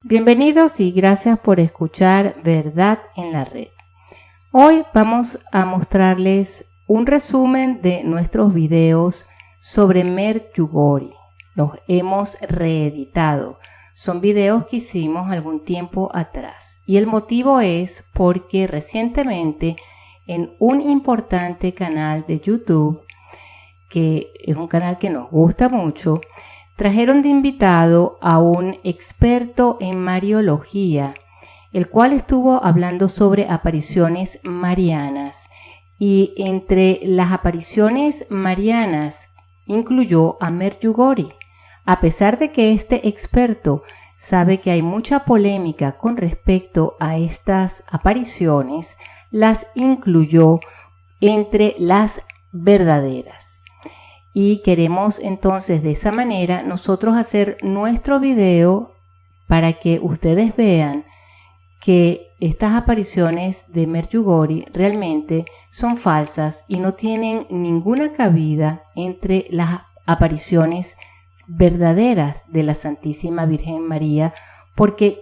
Bienvenidos y gracias por escuchar Verdad en la Red. Hoy vamos a mostrarles un resumen de nuestros videos sobre Medjugorje. Los hemos reeditado. Son videos que hicimos algún tiempo atrás. Y el motivo es porque recientemente en un importante canal de YouTube, que es un canal que nos gusta mucho, trajeron de invitado a un experto en mariología, el cual estuvo hablando sobre apariciones marianas. Y entre las apariciones marianas incluyó a Medjugorje. A pesar de que este experto sabe que hay mucha polémica con respecto a estas apariciones, las incluyó entre las verdaderas. Y queremos entonces de esa manera nosotros hacer nuestro video para que ustedes vean que estas apariciones de Medjugorje realmente son falsas y no tienen ninguna cabida entre las apariciones verdaderas de la Santísima Virgen María, porque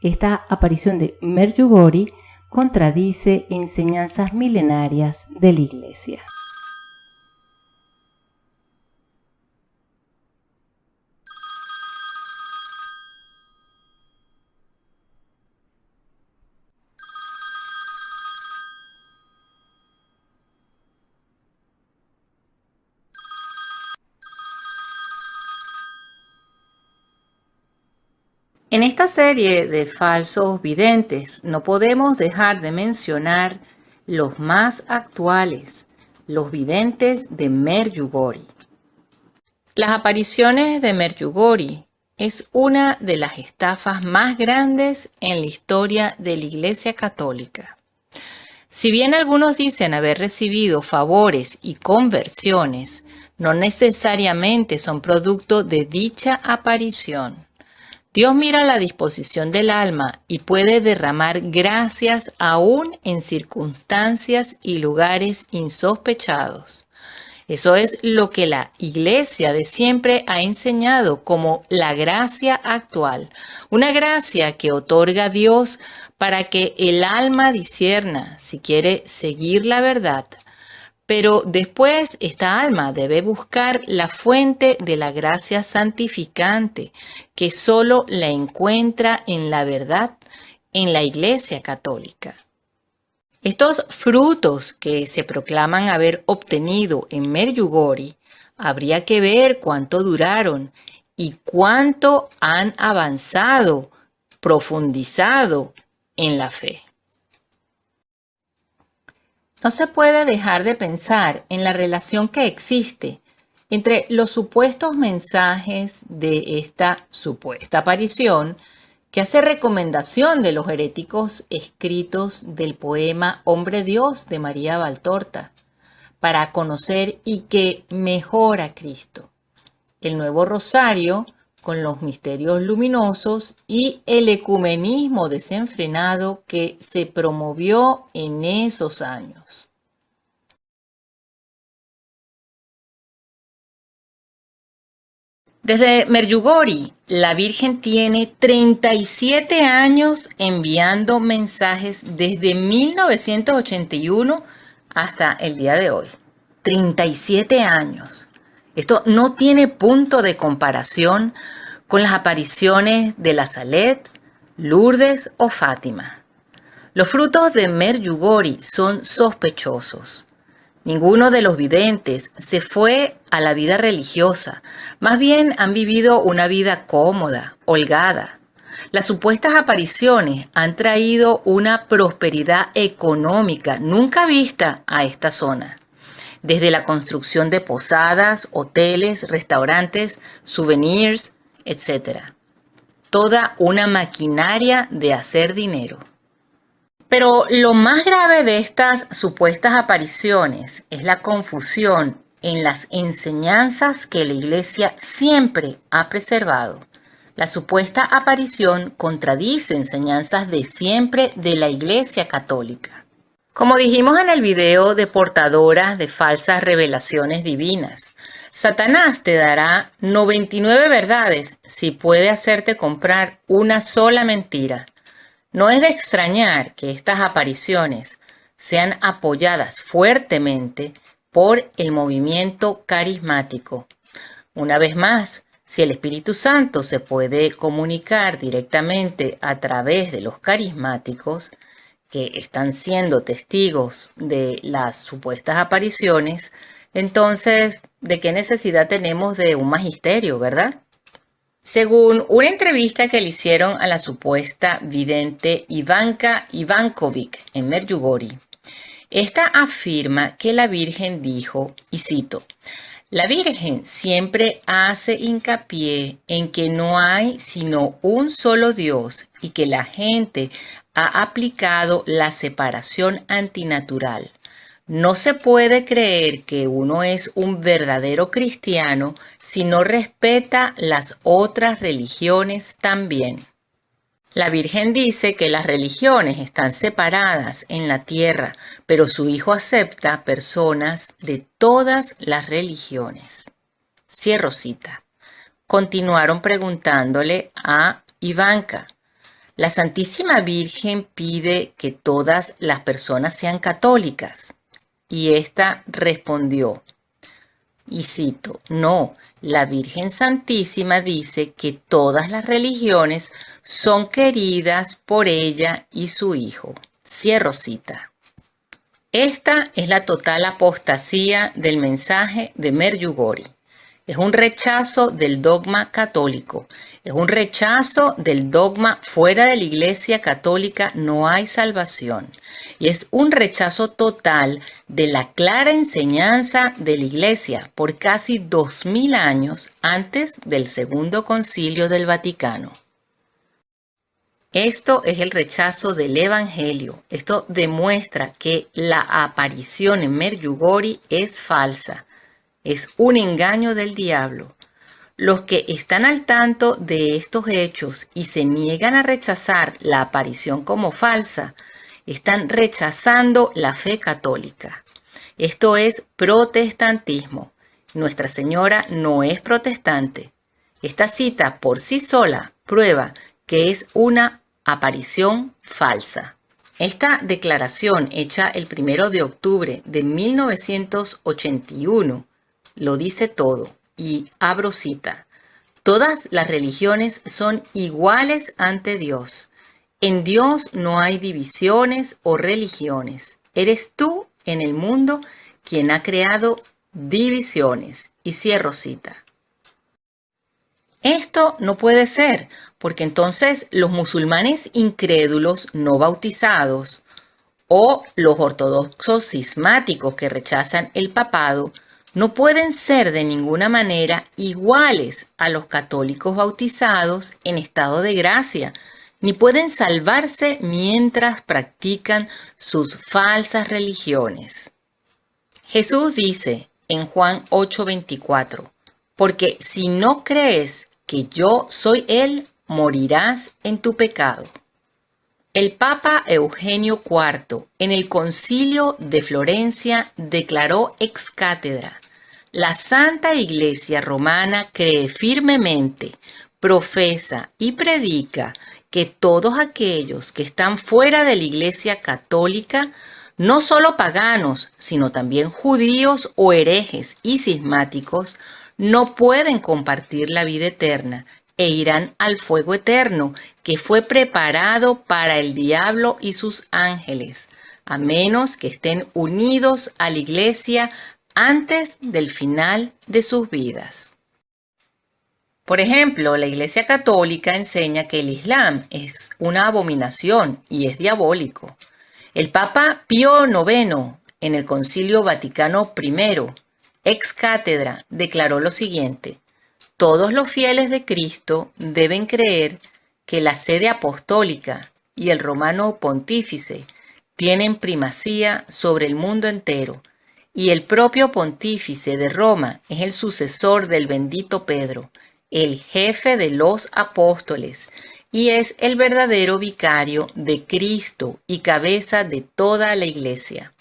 esta aparición de Medjugorje contradice enseñanzas milenarias de la Iglesia. En esta serie de falsos videntes no podemos dejar de mencionar los más actuales, los videntes de Medjugorje. Las apariciones de Medjugorje es una de las estafas más grandes en la historia de la Iglesia Católica. Si bien algunos dicen haber recibido favores y conversiones, no necesariamente son producto de dicha aparición. Dios mira la disposición del alma y puede derramar gracias aún en circunstancias y lugares insospechados. Eso es lo que la Iglesia de siempre ha enseñado como la gracia actual, una gracia que otorga Dios para que el alma discierna si quiere seguir la verdad. Pero después esta alma debe buscar la fuente de la gracia santificante, que solo la encuentra en la verdad, en la Iglesia Católica. Estos frutos que se proclaman haber obtenido en Medjugorje, habría que ver cuánto duraron y cuánto han avanzado, profundizado en la fe. No se puede dejar de pensar en la relación que existe entre los supuestos mensajes de esta supuesta aparición que hace recomendación de los heréticos escritos del poema Hombre Dios de María Valtorta para conocer y que mejora a Cristo, el Nuevo Rosario con los misterios luminosos y el ecumenismo desenfrenado que se promovió en esos años. Desde Medjugorje, la Virgen tiene 37 años enviando mensajes desde 1981 hasta el día de hoy. 37 años. Esto no tiene punto de comparación con las apariciones de la Salet, Lourdes o Fátima. Los frutos de Medjugorje son sospechosos. Ninguno de los videntes se fue a la vida religiosa, más bien han vivido una vida cómoda, holgada. Las supuestas apariciones han traído una prosperidad económica nunca vista a esta zona. Desde la construcción de posadas, hoteles, restaurantes, souvenirs, etc. Toda una maquinaria de hacer dinero. Pero lo más grave de estas supuestas apariciones es la confusión en las enseñanzas que la Iglesia siempre ha preservado. La supuesta aparición contradice enseñanzas de siempre de la Iglesia Católica. Como dijimos en el video de portadoras de falsas revelaciones divinas, Satanás te dará 99 verdades si puede hacerte comprar una sola mentira. No es de extrañar que estas apariciones sean apoyadas fuertemente por el movimiento carismático. Una vez más, si el Espíritu Santo se puede comunicar directamente a través de los carismáticos, que están siendo testigos de las supuestas apariciones, entonces, ¿de qué necesidad tenemos de un magisterio, verdad? Según una entrevista que le hicieron a la supuesta vidente Ivanka Ivankovic en Medjugorje, esta afirma que la Virgen dijo, y cito, la Virgen siempre hace hincapié en que no hay sino un solo Dios y que la gente ha aplicado la separación antinatural. No se puede creer que uno es un verdadero cristiano si no respeta las otras religiones también. La Virgen dice que las religiones están separadas en la tierra, pero su Hijo acepta personas de todas las religiones. Cierro cita. Continuaron preguntándole a Ivanka. La Santísima Virgen pide que todas las personas sean católicas. Y ésta respondió, y cito, no, la Virgen Santísima dice que todas las religiones son queridas por ella y su Hijo. Cierro cita. Esta es la total apostasía del mensaje de Medjugorje. Es un rechazo del dogma católico. Es un rechazo del dogma fuera de la Iglesia Católica no hay salvación. Y es un rechazo total de la clara enseñanza de la Iglesia por casi 2000 años antes del Segundo Concilio del Vaticano. Esto es el rechazo del Evangelio. Esto demuestra que la aparición en Medjugorje es falsa. Es un engaño del diablo. Los que están al tanto de estos hechos y se niegan a rechazar la aparición como falsa, están rechazando la fe católica. Esto es protestantismo. Nuestra Señora no es protestante. Esta cita por sí sola prueba que es una aparición falsa. Esta declaración hecha el 1 de octubre de 1981 lo dice todo y abro cita. Todas las religiones son iguales ante Dios. En Dios no hay divisiones o religiones. Eres tú en el mundo quien ha creado divisiones. Y cierro cita. Esto no puede ser, porque entonces los musulmanes incrédulos no bautizados o los ortodoxos cismáticos que rechazan el papado no pueden ser de ninguna manera iguales a los católicos bautizados en estado de gracia, ni pueden salvarse mientras practican sus falsas religiones. Jesús dice en Juan 8:24, porque si no crees que yo soy Él, morirás en tu pecado. El Papa Eugenio IV en el Concilio de Florencia declaró ex cátedra: la Santa Iglesia Romana cree firmemente, profesa y predica que todos aquellos que están fuera de la Iglesia Católica, no solo paganos, sino también judíos o herejes y cismáticos, no pueden compartir la vida eterna e irán al fuego eterno que fue preparado para el diablo y sus ángeles, a menos que estén unidos a la Iglesia antes del final de sus vidas. Por ejemplo, la Iglesia Católica enseña que el Islam es una abominación y es diabólico. El Papa Pío IX, en el Concilio Vaticano I, ex cátedra, declaró lo siguiente: todos los fieles de Cristo deben creer que la sede apostólica y el romano pontífice tienen primacía sobre el mundo entero, y el propio pontífice de Roma es el sucesor del bendito Pedro, el jefe de los apóstoles, y es el verdadero vicario de Cristo y cabeza de toda la Iglesia.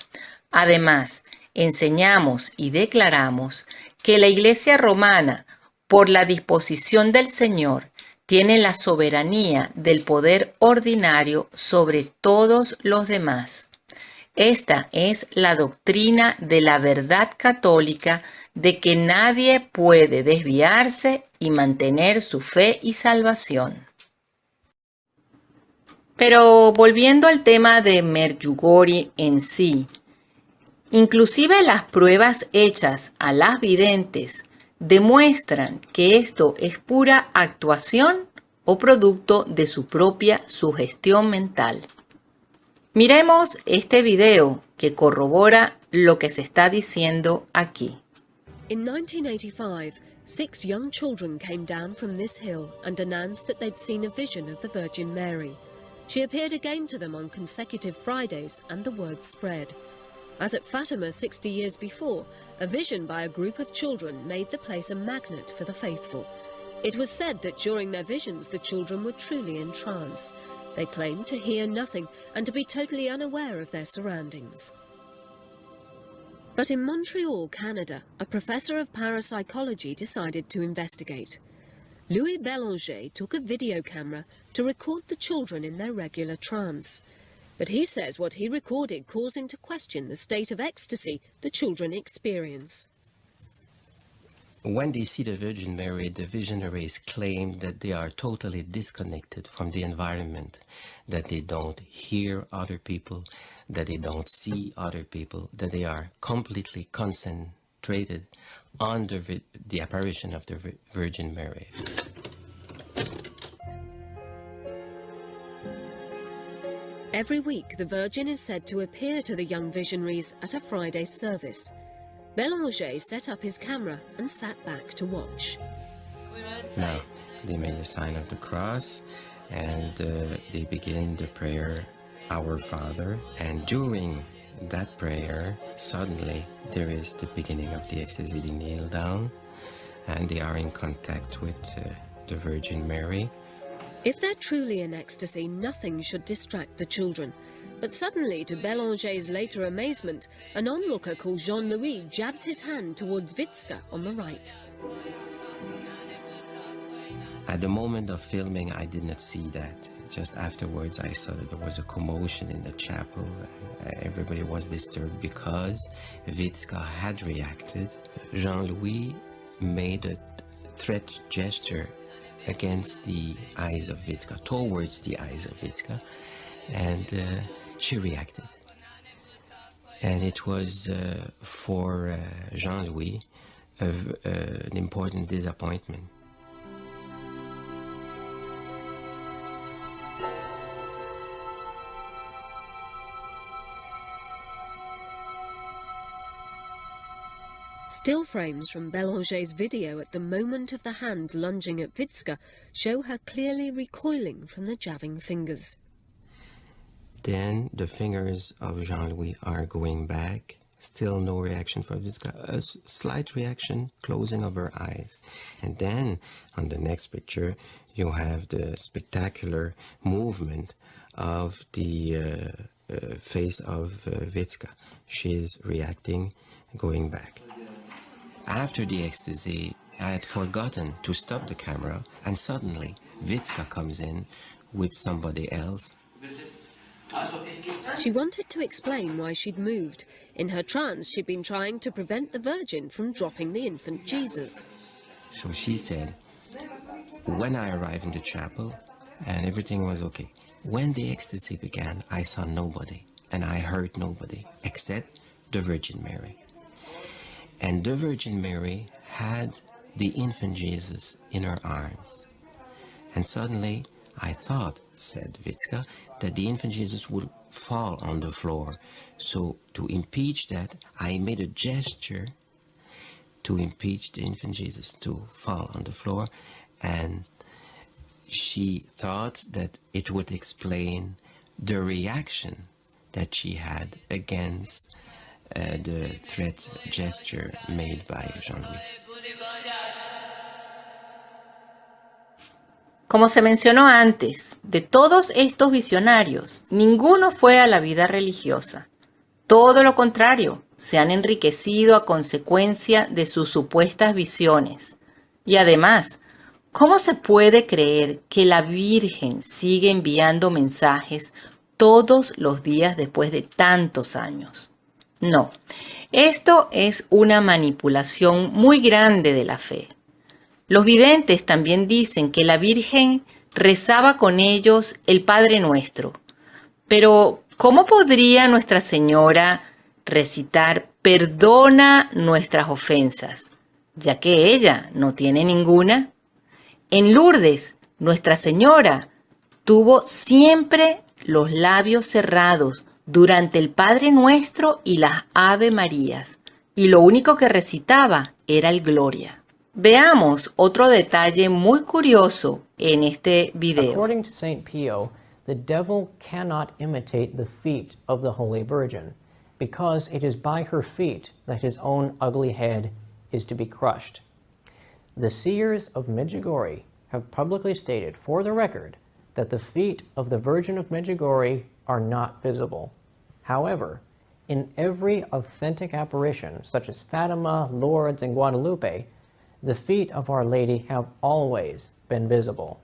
Además, enseñamos y declaramos que la Iglesia romana, por la disposición del Señor, tiene la soberanía del poder ordinario sobre todos los demás. Esta es la doctrina de la verdad católica de que nadie puede desviarse y mantener su fe y salvación. Pero volviendo al tema de Medjugorje en sí, inclusive las pruebas hechas a las videntes demuestran que esto es pura actuación o producto de su propia sugestión mental. Miremos este video que corrobora lo que se está diciendo aquí. In 1985, 6 young children came down from this hill and announced that they'd seen a vision of the Virgin Mary. She appeared again to them on consecutive Fridays, and the word spread. As at Fatima 60 years before, a vision by a group of children made the place a magnet for the faithful. It was said that during their visions the children were truly in trance. They claimed to hear nothing and to be totally unaware of their surroundings. But in Montreal, Canada, a professor of parapsychology decided to investigate. Louis Bélanger took a video camera to record the children in their regular trance. But he says what he recorded caused him to question the state of ecstasy the children experience. When they see the Virgin Mary, the visionaries claim that they are totally disconnected from the environment, that they don't hear other people, that they don't see other people, that they are completely concentrated on the apparition of the Virgin Mary. Every week, the Virgin is said to appear to the young visionaries at a Friday service. Bélanger set up his camera and sat back to watch. Now, they make the sign of the cross and they begin the prayer, Our Father. And during that prayer, suddenly there is the beginning of the ecstasy. They kneel down and they are in contact with the Virgin Mary. If they're truly in ecstasy, nothing should distract the children. But suddenly, to Bélanger's later amazement, an onlooker called Jean-Louis jabbed his hand towards Witska on the right. At the moment of filming, I did not see that. Just afterwards, I saw that there was a commotion in the chapel. Everybody was disturbed because Witska had reacted. Jean-Louis made a threat gesture against the eyes of Witska, towards the eyes of Witska, and she reacted. And it was for Jean-Louis an important disappointment. Still frames from Bélanger's video at the moment of the hand lunging at Witska show her clearly recoiling from the jabbing fingers. Then the fingers of Jean-Louis are going back. Still no reaction from Witska. A slight reaction, closing of her eyes. And then on the next picture, you have the spectacular movement of the face of Witska. She is reacting, going back. After the ecstasy, I had forgotten to stop the camera, and suddenly Witska comes in with somebody else. She wanted to explain why she'd moved. In her trance, she'd been trying to prevent the Virgin from dropping the infant Jesus. So she said, when I arrived in the chapel, and everything was okay. When the ecstasy began, I saw nobody, and I heard nobody, except the Virgin Mary. And the Virgin Mary had the infant Jesus in her arms. And suddenly, I thought, said Witska, that the infant Jesus would fall on the floor. So to impeach that, I made a gesture to impeach the infant Jesus to fall on the floor. And she thought that it would explain the reaction that she had against the threat gesture made by Jean-Louis. Como se mencionó antes, de todos estos visionarios, ninguno fue a la vida religiosa. Todo lo contrario, se han enriquecido a consecuencia de sus supuestas visiones. Y además, ¿cómo se puede creer que la Virgen sigue enviando mensajes todos los días después de tantos años? No, esto es una manipulación muy grande de la fe. Los videntes también dicen que la Virgen rezaba con ellos el Padre Nuestro. Pero, ¿cómo podría Nuestra Señora recitar "perdona nuestras ofensas", ya que ella no tiene ninguna? En Lourdes, Nuestra Señora tuvo siempre los labios cerrados durante el Padre Nuestro y las Ave Marías, y lo único que recitaba era el Gloria. Veamos otro detalle muy curioso en este video. According to St. Pio, the devil cannot imitate the feet of the Holy Virgin, because it is by her feet that his own ugly head is to be crushed. The seers of Medjugorje have publicly stated, for the record, that the feet of the Virgin of Medjugorje are not visible. However, in every authentic apparition, such as Fatima, Lourdes, and Guadalupe, the feet of Our Lady have always been visible.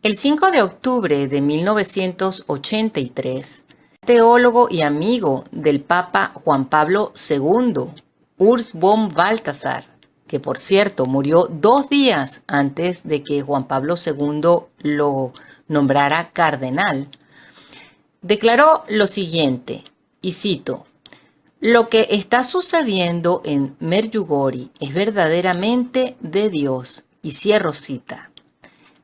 El 5 de octubre de 1983, teólogo y amigo del Papa Juan Pablo II, Urs von Balthasar, que por cierto murió 2 días antes de que Juan Pablo II lo nombrara cardenal, declaró lo siguiente, y cito: "Lo que está sucediendo en Medjugorje es verdaderamente de Dios", y cierro cita.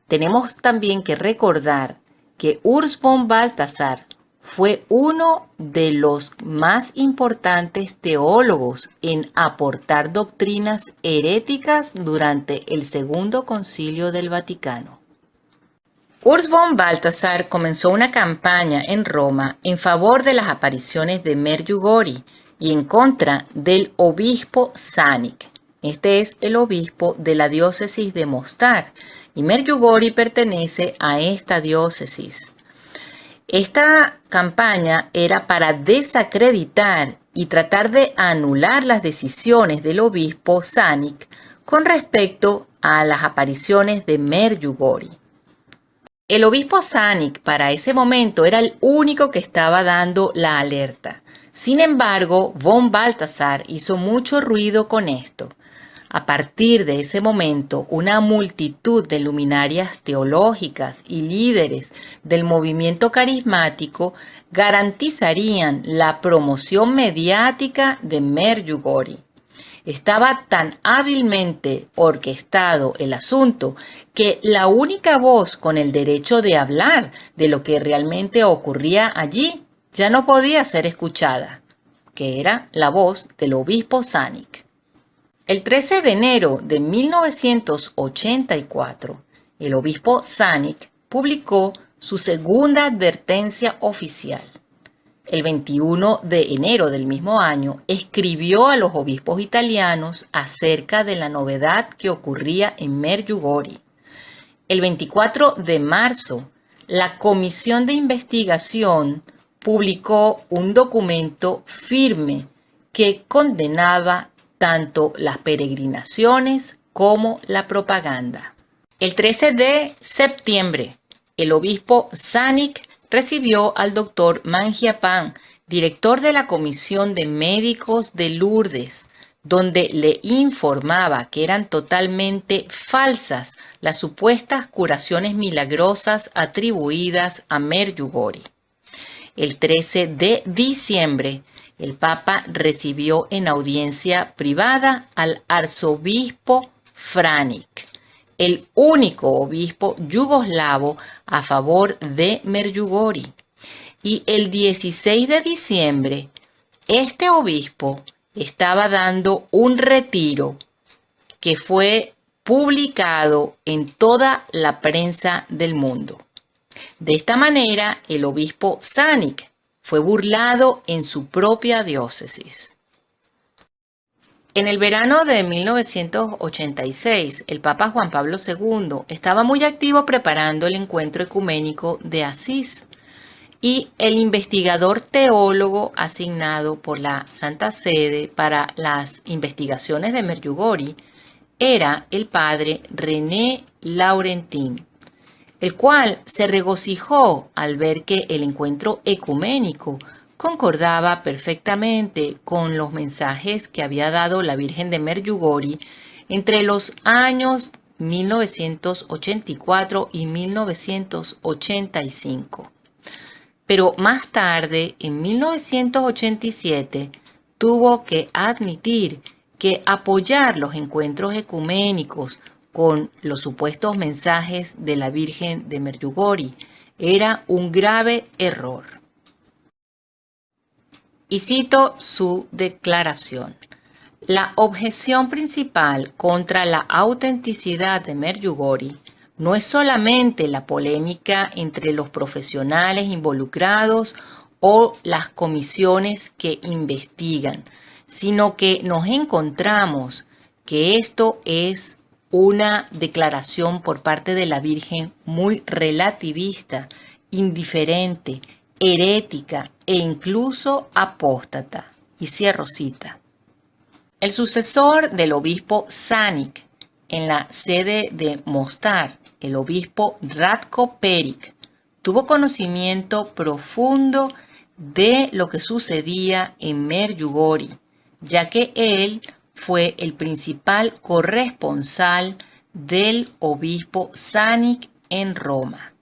Tenemos también que recordar que Urs von Balthasar fue uno de los más importantes teólogos en aportar doctrinas heréticas durante el Segundo Concilio del Vaticano. Urs von Balthasar comenzó una campaña en Roma en favor de las apariciones de Medjugorje y en contra del obispo Sánik. Este es el obispo de la diócesis de Mostar y Medjugorje pertenece a esta diócesis. Esta campaña era para desacreditar y tratar de anular las decisiones del obispo Sánik con respecto a las apariciones de Medjugorje. El obispo Sánik para ese momento era el único que estaba dando la alerta. Sin embargo, von Balthasar hizo mucho ruido con esto. A partir de ese momento, una multitud de luminarias teológicas y líderes del movimiento carismático garantizarían la promoción mediática de Medjugorje. Estaba tan hábilmente orquestado el asunto que la única voz con el derecho de hablar de lo que realmente ocurría allí ya no podía ser escuchada, que era la voz del obispo Sánik. El 13 de enero de 1984, el obispo Sánik publicó su segunda advertencia oficial. El 21 de enero del mismo año, escribió a los obispos italianos acerca de la novedad que ocurría en Medjugorje. El 24 de marzo, la Comisión de Investigación publicó un documento firme que condenaba tanto las peregrinaciones como la propaganda. El 13 de septiembre, el obispo Sánik recibió al doctor Mangiapane, director de la Comisión de Médicos de Lourdes, donde le informaba que eran totalmente falsas las supuestas curaciones milagrosas atribuidas a Medjugorje. El 13 de diciembre, el Papa recibió en audiencia privada al arzobispo Franik, el único obispo yugoslavo a favor de Medjugorje. Y el 16 de diciembre, este obispo estaba dando un retiro que fue publicado en toda la prensa del mundo. De esta manera, el obispo Sánik fue burlado en su propia diócesis. En el verano de 1986, el Papa Juan Pablo II estaba muy activo preparando el encuentro ecuménico de Asís. y el investigador teólogo asignado por la Santa Sede para las investigaciones de Medjugorje era el padre René Laurentin, el cual se regocijó al ver que el encuentro ecuménico concordaba perfectamente con los mensajes que había dado la Virgen de Medjugorje entre los años 1984 y 1985. Pero más tarde, en 1987, tuvo que admitir que apoyar los encuentros ecuménicos con los supuestos mensajes de la Virgen de Medjugorje era un grave error. Y cito su declaración: la objeción principal contra la autenticidad de Medjugorje no es solamente la polémica entre los profesionales involucrados o las comisiones que investigan, sino que nos encontramos que esto es una declaración por parte de la Virgen muy relativista, indiferente, herética e incluso apóstata. Y cierro cita. El sucesor del obispo Šanić en la sede de Mostar, el obispo Ratko Perić, tuvo conocimiento profundo de lo que sucedía en Medjugorje, ya que él fue el principal corresponsal del obispo Šanić en Roma.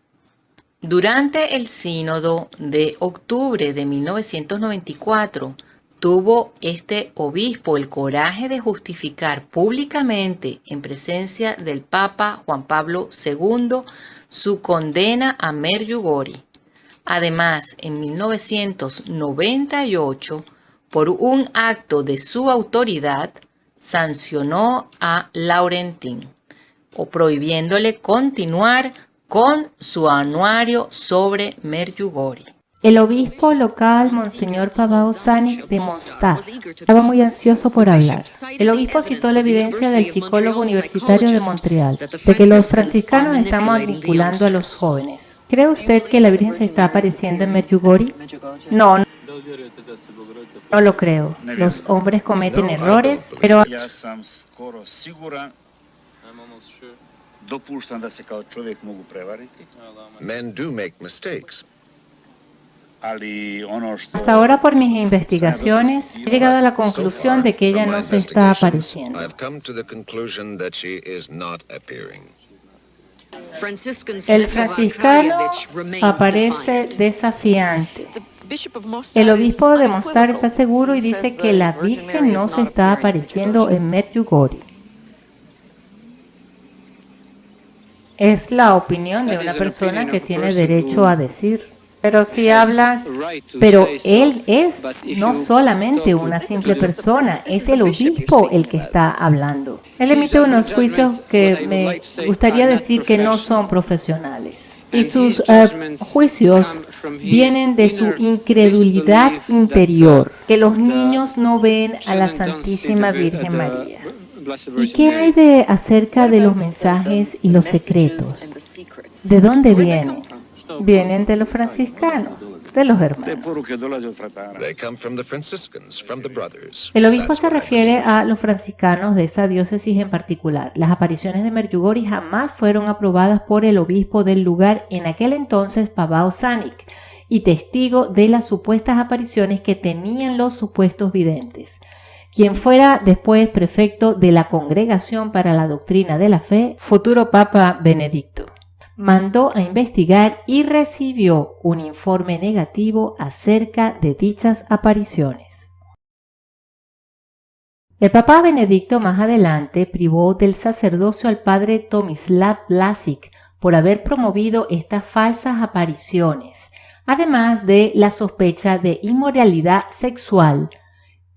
Durante el sínodo de octubre de 1994, tuvo este obispo el coraje de justificar públicamente en presencia del Papa Juan Pablo II su condena a Medjugorje. Además, en 1998, por un acto de su autoridad, sancionó a Laurentin, prohibiéndole continuar con su anuario sobre Medjugorje. El obispo local, Monseñor Pavao Šanić de Mostar, estaba muy ansioso por hablar. El obispo citó la evidencia del psicólogo universitario de Montreal, de que los franciscanos estamos vinculando a los jóvenes. ¿Cree usted que la Virgen se está apareciendo en Medjugorje? No lo creo. Los hombres cometen errores, pero Men do make mistakes. hasta ahora, por mis investigaciones, he llegado a la conclusión de que ella no se está apareciendo. I've come to the conclusion that she is not appearing. El franciscano aparece desafiante. El obispo de Mostar está seguro y dice que la Virgen no se está apareciendo en Medjugorje. Es la opinión de una persona que tiene derecho a decir. Pero si hablas, pero él es no solamente una simple persona, es el obispo el que está hablando. Él emite unos juicios que me gustaría decir que no son profesionales. Y sus juicios vienen de su incredulidad interior, que los niños no ven a la Santísima Virgen María. ¿Y qué hay acerca de los mensajes y los secretos? ¿De dónde vienen? Vienen de los franciscanos, de los hermanos. They come from the Franciscans, from the brothers. El obispo That's se what I refiere a los franciscanos de esa diócesis en particular. Las apariciones de Medjugorje jamás fueron aprobadas por el obispo del lugar, en aquel entonces Pavao Šanić, y testigo de las supuestas apariciones que tenían los supuestos videntes. Quien fuera después prefecto de la Congregación para la Doctrina de la Fe, futuro Papa Benedicto, mandó a investigar y recibió un informe negativo acerca de dichas apariciones. El Papa Benedicto más adelante privó del sacerdocio al padre Tomislav Vlasic por haber promovido estas falsas apariciones, además de la sospecha de inmoralidad sexual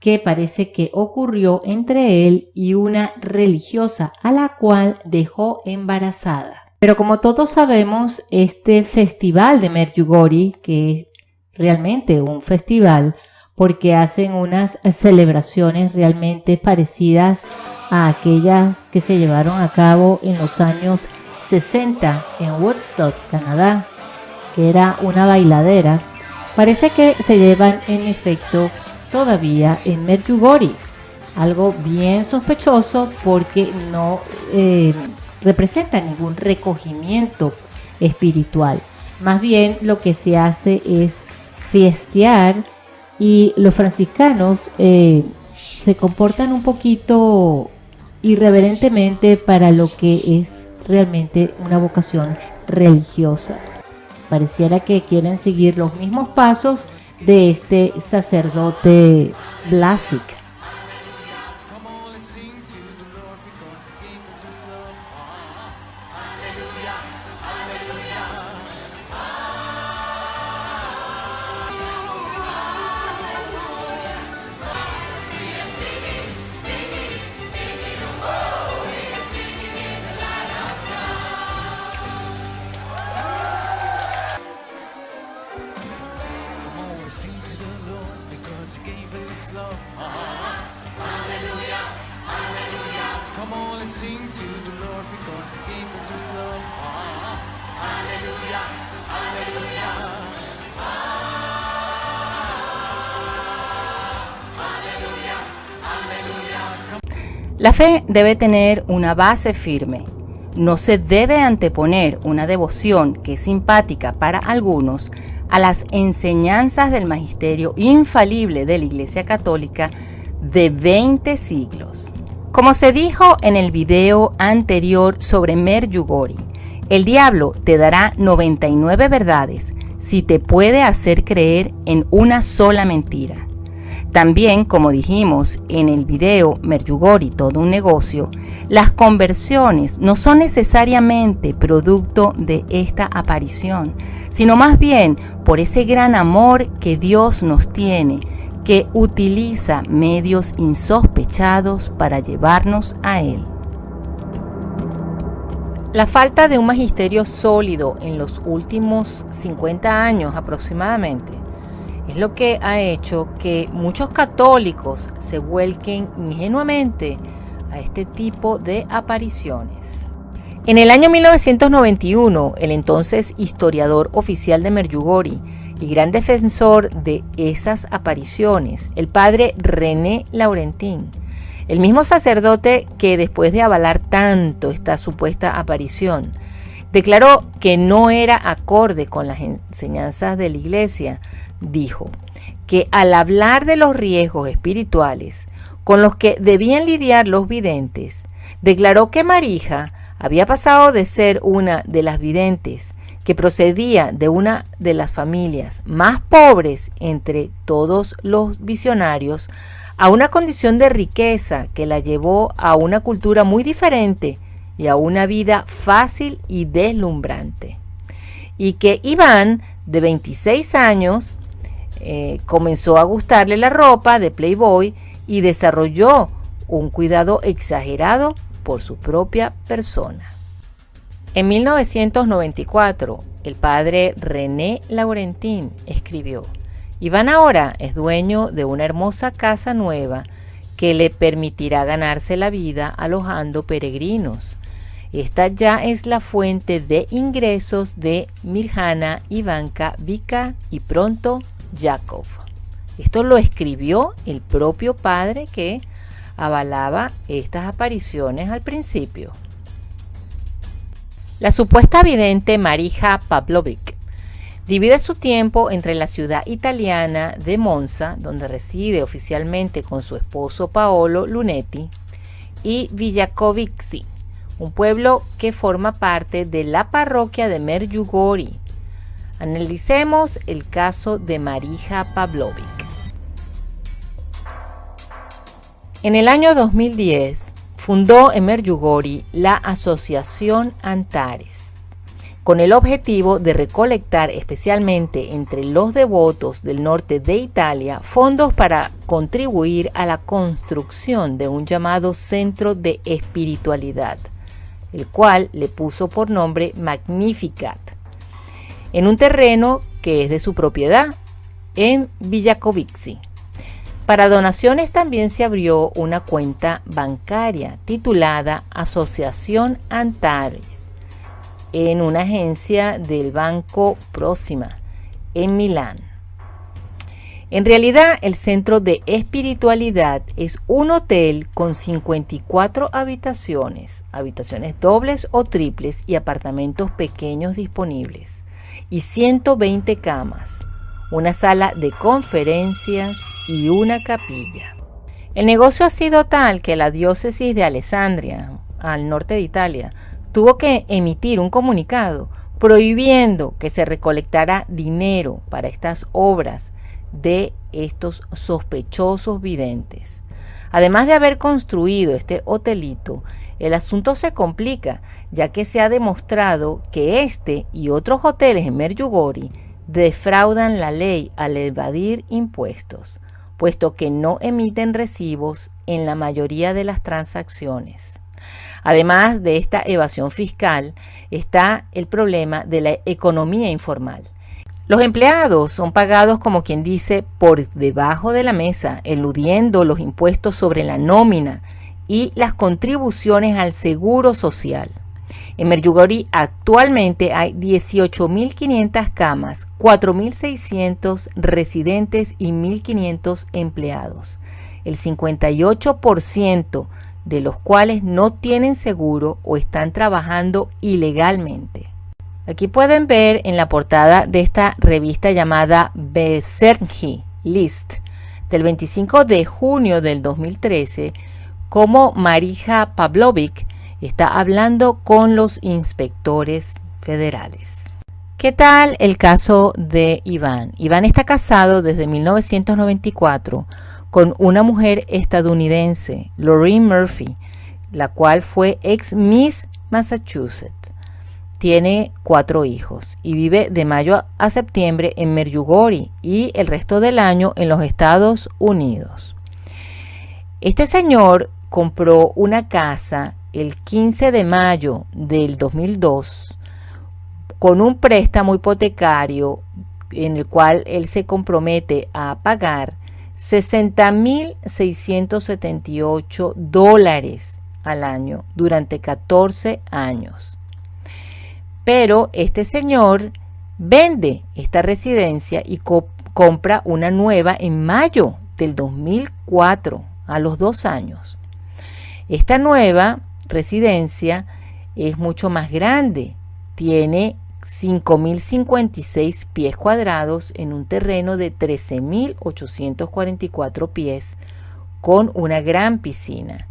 que parece que ocurrió entre él y una religiosa a la cual dejó embarazada. Pero como todos sabemos, este festival de Medjugorje, que es realmente un festival porque hacen unas celebraciones realmente parecidas a aquellas que se llevaron a cabo en los años 60 en Woodstock, Canadá, que era una bailadera Parece que se llevan en efecto todavía en Medjugorje, algo bien sospechoso porque no representa ningún recogimiento espiritual. Más bien lo que se hace es fiestear, y los franciscanos se comportan un poquito irreverentemente para lo que es realmente una vocación religiosa. Pareciera que quieren seguir los mismos pasos de este sacerdote Blasic. La fe debe tener una base firme. No se debe anteponer una devoción que es simpática para algunos a las enseñanzas del magisterio infalible de la Iglesia Católica de 20 siglos. Como se dijo en el video anterior sobre Medjugorje, el diablo te dará 99 verdades si te puede hacer creer en una sola mentira. También, como dijimos en el video Medjugorje, todo un negocio, las conversiones no son necesariamente producto de esta aparición, sino más bien por ese gran amor que Dios nos tiene, que utiliza medios insospechados para llevarnos a Él. La falta de un magisterio sólido en los últimos 50 años aproximadamente es lo que ha hecho que muchos católicos se vuelquen ingenuamente a este tipo de apariciones. En el año 1991, el entonces historiador oficial de Medjugorje y gran defensor de esas apariciones, el padre René Laurentin, el mismo sacerdote que después de avalar tanto esta supuesta aparición, declaró que no era acorde con las enseñanzas de la Iglesia, dijo que al hablar de los riesgos espirituales con los que debían lidiar los videntes, declaró que Marija había pasado de ser una de las videntes que procedía de una de las familias más pobres entre todos los visionarios a una condición de riqueza que la llevó a una cultura muy diferente y a una vida fácil y deslumbrante. Y que Iván, de 26 años, comenzó a gustarle la ropa de Playboy y desarrolló un cuidado exagerado por su propia persona. En 1994, el padre René Laurentin escribió: Iván ahora es dueño de una hermosa casa nueva que le permitirá ganarse la vida alojando peregrinos. Esta ya es la fuente de ingresos de Mirjana, Ivanka, Vika y pronto Jakov. Esto lo escribió el propio padre que avalaba estas apariciones al principio. La supuesta vidente Marija Pavlovic divide su tiempo entre la ciudad italiana de Monza, donde reside oficialmente con su esposo Paolo Lunetti, y Villakovici, un pueblo que forma parte de la parroquia de Medjugorje. Analicemos el caso de Marija Pavlovic. En el año 2010 fundó en Medjugorje la Asociación Antares, con el objetivo de recolectar especialmente entre los devotos del norte de Italia fondos para contribuir a la construcción de un llamado centro de espiritualidad, el cual le puso por nombre Magnificat, en un terreno que es de su propiedad, en Villakovici. Para donaciones también se abrió una cuenta bancaria titulada Asociación Antares en una agencia del Banco Proxima en Milán. En realidad, el Centro de Espiritualidad es un hotel con 54 habitaciones, habitaciones dobles o triples y apartamentos pequeños disponibles, y 120 camas, una sala de conferencias y una capilla. El negocio ha sido tal que la diócesis de Alessandria, al norte de Italia, tuvo que emitir un comunicado prohibiendo que se recolectara dinero para estas obras de estos sospechosos videntes. Además de haber construido este hotelito, el asunto se complica, ya que se ha demostrado que este y otros hoteles en Medjugorje defraudan la ley al evadir impuestos, puesto que no emiten recibos en la mayoría de las transacciones. Además de esta evasión fiscal, está el problema de la economía informal. Los empleados son pagados, como quien dice, por debajo de la mesa, eludiendo los impuestos sobre la nómina y las contribuciones al seguro social. En Medjugorje actualmente hay 18.500 camas, 4.600 residentes y 1.500 empleados, el 58% de los cuales no tienen seguro o están trabajando ilegalmente. Aquí pueden ver en la portada de esta revista llamada Bezirksche List del 25 de junio del 2013 cómo Marija Pavlovic está hablando con los inspectores federales. ¿Qué tal el caso de Iván? Iván está casado desde 1994 con una mujer estadounidense, Lorraine Murphy, la cual fue ex Miss Massachusetts. Tiene 4 hijos y vive de mayo a septiembre en Medjugorje y el resto del año en los Estados Unidos. Este señor compró una casa el 15 de mayo del 2002 con un préstamo hipotecario en el cual él se compromete a pagar $60,678 al año durante 14 años. Pero este señor vende esta residencia y compra una nueva en mayo del 2004, a los 2 años. Esta nueva residencia es mucho más grande, tiene 5.056 pies cuadrados en un terreno de 13.844 pies con una gran piscina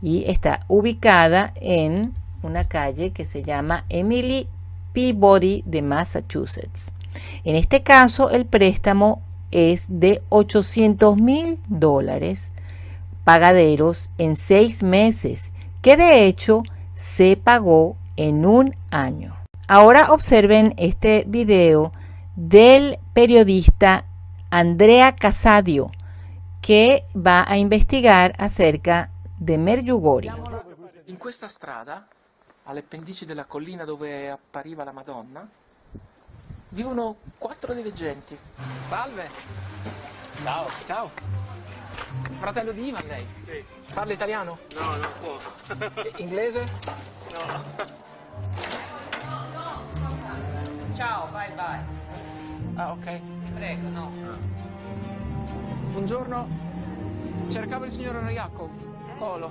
y está ubicada en una calle que se llama Emily Peabody de Massachusetts. En este caso, el préstamo es de $800,000 pagaderos en 6 meses, que de hecho se pagó en un año. Ahora observen este video del periodista Andrea Casadio, que va a investigar acerca de Medjugorje. In questa strada, alle pendici della collina dove appariva la Madonna, vivono 4 dei veggenti. Salve! Ciao! Ciao! Fratello di Ivan lei? Sì. Parla italiano? No, non può. Inglese? No. Ciao, bye bye. Ah, ok. Prego, no. Buongiorno. Cercavo il signor Jakov. Polo.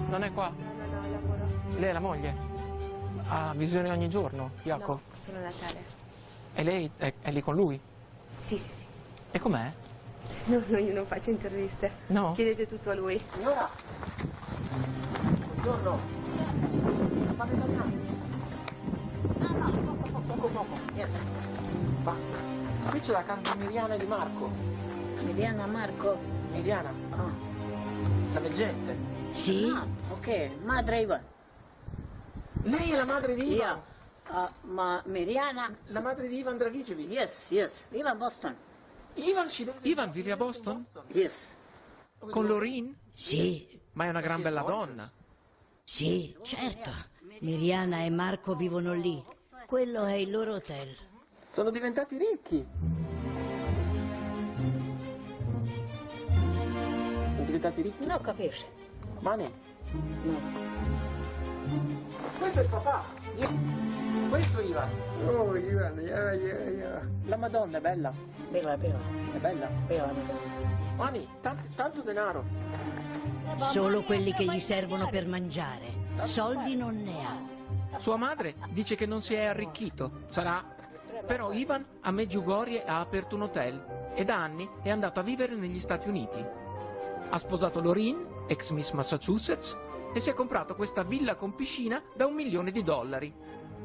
Non è qua? No, lavoro. Lei è la moglie? Ha visione ogni giorno, Jakov? No, solo Natale. E lei è lì con lui? Sì, sì, sì. E com'è? No, io non faccio interviste. No? Chiedete tutto a lui. Signora! Buongiorno! Parla italiano? Poco. Niente. Va. Qui c'è la casa di Miriana e di Marco. Miriana Marco? Miriana? Ah. La veggente. Sì? Ah, ok. Madre Ivan. Lei è la madre di Ivan? Ma Miriana? La madre di Ivan Dragicevic? Yes. Ivan Boston. Ivan vive a Boston? Yes. Con Lorraine? Sì. Ma è una gran bella donna. Sì, certo. Miriana e Marco vivono lì. Quello è il loro hotel. Sono diventati ricchi. Sono diventati ricchi? Non capisci? Mani? No. Questo è il papà. Questo Ivan. Oh, Ivan, ya. La Madonna è bella. Bella. È bella. Mami, tanto denaro. Solo quelli che gli servono per mangiare. Soldi non ne ha. Sua madre dice che non si è arricchito. Sarà. Però Ivan a Medjugorje ha aperto un hotel e da anni è andato a vivere negli Stati Uniti. Ha sposato Lorin, ex Miss Massachusetts, e si è comprato questa villa con piscina da $1 milione.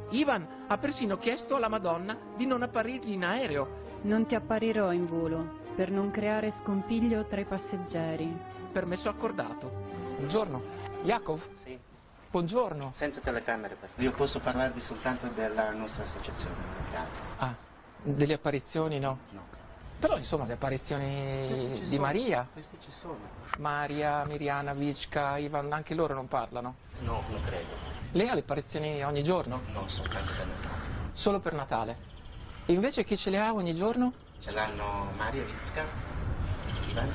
Ivan ha persino chiesto alla Madonna di non apparirgli in aereo. Non ti apparirò in volo, per non creare scompiglio tra i passeggeri. Permesso accordato. Buongiorno. Yakov? Sì. Buongiorno. Senza telecamere, però. Io posso parlarvi soltanto della nostra associazione. Ah, delle apparizioni no? No. Però insomma le apparizioni di Maria. Questi ci sono. Maria, Mirjana, Vicka, Ivan, anche loro non parlano? No, non credo. Lei ha le apparizioni ogni giorno? No, soltanto per Natale. Solo per Natale. E invece chi ce le ha ogni giorno? Ce l'hanno Maria, Vicka, Ivan,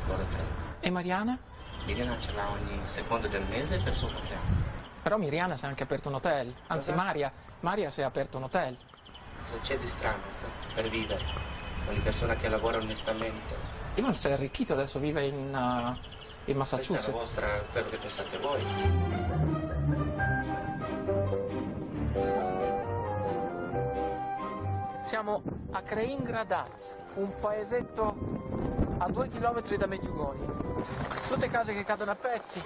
loro tre. E Mariana? Mirjana ce l'ha ogni secondo del mese per suo compleanno. Però Mirjana si è anche aperto un hotel. Anzi, Cosa? Maria si è aperto un hotel. Cosa c'è di strano per vivere? Ogni persona che lavora onestamente. Ivan si è arricchito, adesso vive in Questa Massachusetts. è la vostra, quello che pensate voi. Siamo a Kreingradac, un paesetto a 2 chilometri da Medjugorje. Tutte case che cadono a pezzi,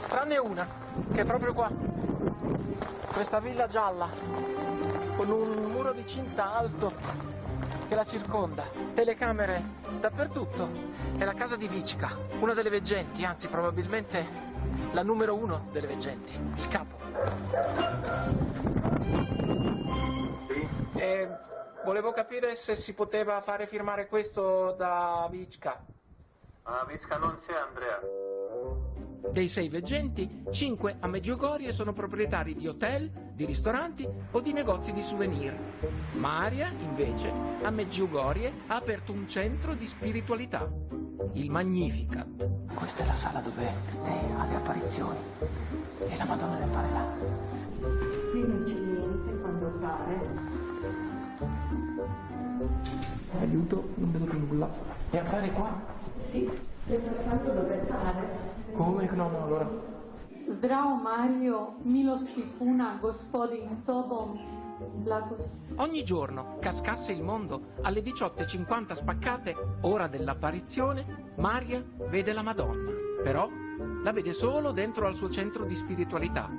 tranne una, che è proprio qua. Questa villa gialla, con un muro di cinta alto che la circonda, telecamere dappertutto. È la casa di Vicka, una delle veggenti, anzi probabilmente la numero 1 delle veggenti, il capo. E volevo capire se si poteva fare firmare questo da Vicka. Vicka non c'è, Andrea. Dei 6 veggenti, 5 a Medjugorje sono proprietari di hotel, di ristoranti o di negozi di souvenir. Maria, invece, a Medjugorje ha aperto un centro di spiritualità, il Magnificat. Questa è la sala dove lei ha le apparizioni e la Madonna le appare là. Qui non c'è niente quando appare. Aiuto, non vedo più nulla. E appare qua? Sì, è passato dove appare. Come? No, allora. Zdravo Mario, milosti puna, gospodin s tobom, blagos. Ogni giorno, cascasse il mondo, alle 18:50 spaccate, ora dell'apparizione, Maria vede la Madonna. Però la vede solo dentro al suo centro di spiritualità.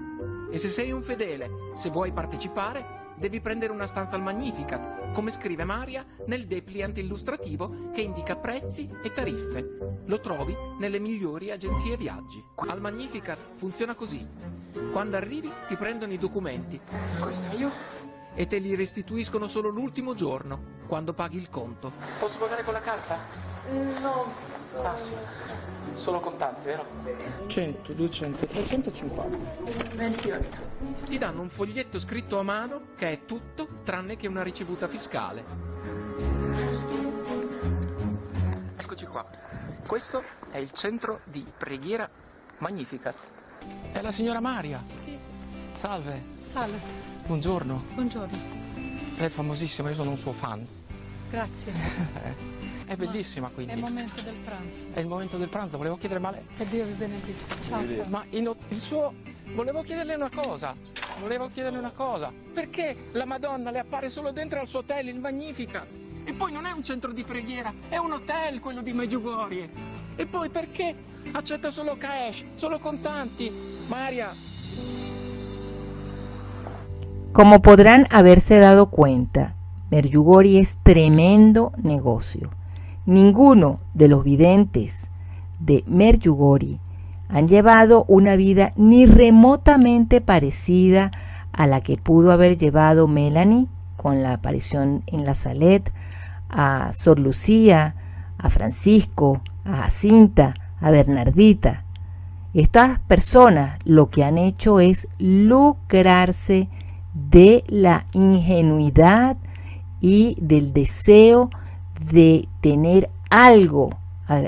E se sei un fedele, se vuoi partecipare, devi prendere una stanza al Magnificat, come scrive Maria nel depliant illustrativo che indica prezzi e tariffe. Lo trovi nelle migliori agenzie viaggi. Al Magnificat funziona così. Quando arrivi ti prendono i documenti. Questo io? E te li restituiscono solo l'ultimo giorno, quando paghi il conto. Posso pagare con la carta? No, Solo contanti, vero? 100, 200, 350. 28. Ti danno un foglietto scritto a mano che è tutto tranne che una ricevuta fiscale. Eccoci qua. Questo è il centro di preghiera Magnificat. È la signora Maria. Sì. Salve. Salve. Buongiorno. Buongiorno. È famosissima, io sono un suo fan. Grazie. È bellissima, quindi. È il momento del pranzo. È il momento del pranzo, volevo chiedere ma lei... Che Dio vi benedica. Ciao. Ma il suo... Volevo chiederle una cosa. Perché la Madonna le appare solo dentro al suo hotel, il Magnificat? E poi non è un centro di preghiera, è un hotel quello di Medjugorje. E poi perché accetta solo cash, solo contanti? Maria. Como podrán haberse dado cuenta, Medjugorje es tremendo negocio. Ninguno de los videntes de Medjugorje han llevado una vida ni remotamente parecida a la que pudo haber llevado Melanie con la aparición en la Salet, a Sor Lucía, a Francisco, a Jacinta, a Bernardita. Estas personas lo que han hecho es lucrarse de la ingenuidad y del deseo de tener algo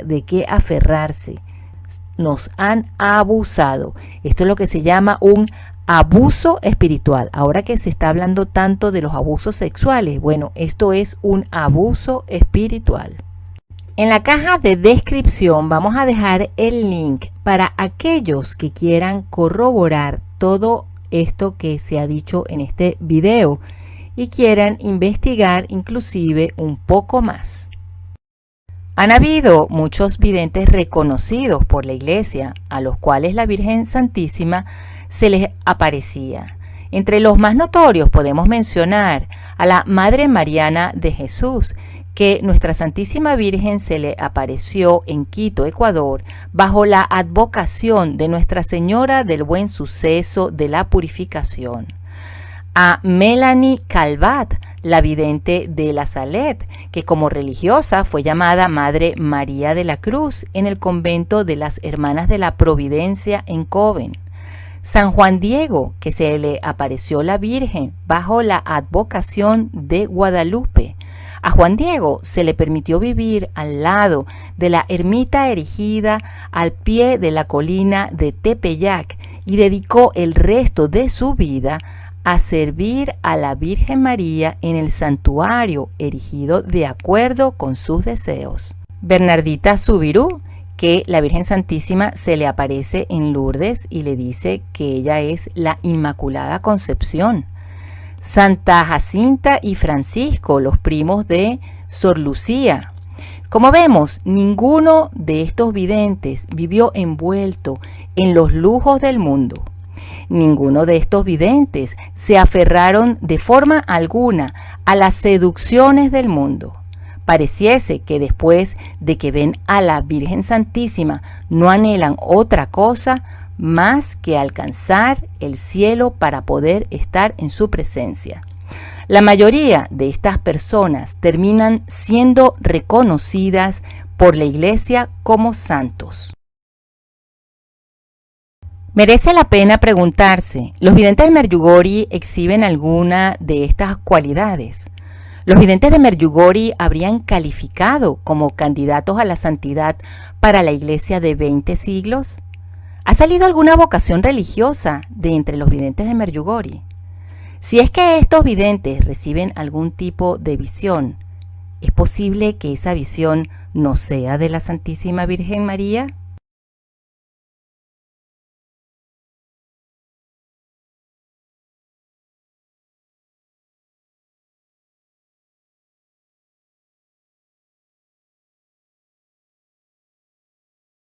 de qué aferrarse. Nos han abusado. Esto es lo que se llama un abuso espiritual. Ahora que se está hablando tanto de los abusos sexuales, bueno, esto es un abuso espiritual. En la caja de descripción vamos a dejar el link para aquellos que quieran corroborar todo esto que se ha dicho en este video y quieran investigar inclusive un poco más. Han habido muchos videntes reconocidos por la Iglesia a los cuales la Virgen Santísima se les aparecía. Entre los más notorios podemos mencionar a la Madre Mariana de Jesús, que Nuestra Santísima Virgen se le apareció en Quito, Ecuador, bajo la advocación de Nuestra Señora del Buen Suceso de la Purificación. A Melanie Calvat, la vidente de La Salette, que como religiosa fue llamada Madre María de la Cruz en el convento de las Hermanas de la Providencia en Coven. San Juan Diego, que se le apareció la Virgen bajo la advocación de Guadalupe. A Juan Diego se le permitió vivir al lado de la ermita erigida al pie de la colina de Tepeyac y dedicó el resto de su vida a servir a la Virgen María en el santuario erigido de acuerdo con sus deseos. Bernardita Subirú, que la Virgen Santísima se le aparece en Lourdes y le dice que ella es la Inmaculada Concepción. Santa Jacinta y Francisco, los primos de Sor Lucía. Como vemos, ninguno de estos videntes vivió envuelto en los lujos del mundo. Ninguno de estos videntes se aferraron de forma alguna a las seducciones del mundo. Pareciese que después de que ven a la Virgen Santísima no anhelan otra cosa más que alcanzar el cielo para poder estar en su presencia. La mayoría de estas personas terminan siendo reconocidas por la Iglesia como santos. Merece la pena preguntarse, ¿los videntes de Medjugorje exhiben alguna de estas cualidades? ¿Los videntes de Medjugorje habrían calificado como candidatos a la santidad para la Iglesia de 20 siglos? ¿Ha salido alguna vocación religiosa de entre los videntes de Medjugorje? Si es que estos videntes reciben algún tipo de visión, ¿es posible que esa visión no sea de la Santísima Virgen María?